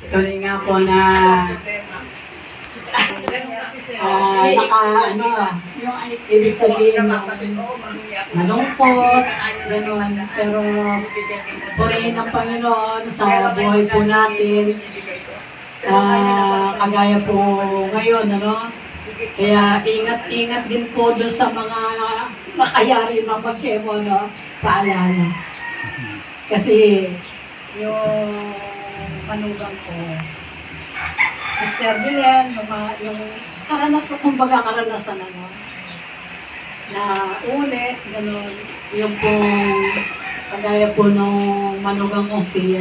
Tuloy nga po na yung ibig sabihin malungkot, gano'n. Pero purihin ng Panginoon sa buhay po natin, kagaya po ngayon, ano? Kaya ingat-ingat din po doon sa mga nakayari na mag-chemo, no? Paalala. Kasi yung manugang ko, Sister Belen, yung karanasan, kumbaga karanasan ano, na ulit, gano'n, yung pong, kagaya po nung manugang ko si,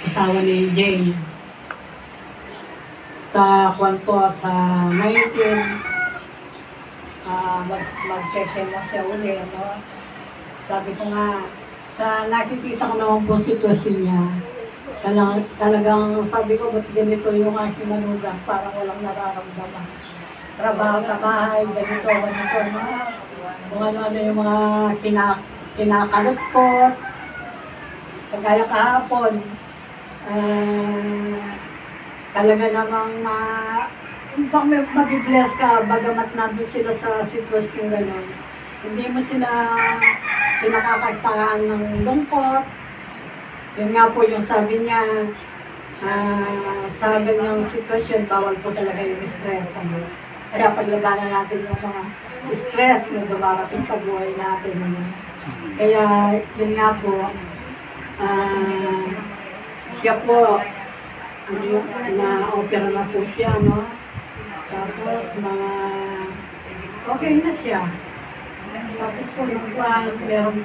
asawa ni Jane. Sa kwanto, sa 19, mag-check mo siya ulit, no? Sabi ko nga, sa nakikita ko naman po sitwasyon niya, talagang sabi ko, ba't ganito yung aking manugang, parang walang nararamdaman. Trabaho sa bahay, ganito, no? Kung ano-ano yung mga kinakalukot, kagaya kahapon, talaga namang bang mag-bless ka, bagamat nandun sila sa sitwasyon gano'n. Hindi mo sila pinakakagtaan ng lungkot. Yun nga po yung sabi niya, sa ganyang sitwasyon, bawal po talaga yung stress. Kaya paglaganan natin yung mga stress na dumarating sa buhay natin. Kaya yun nga po, siya po, na-opera na po siya, no? Tapos, okay na siya. Tapos po, meron kayong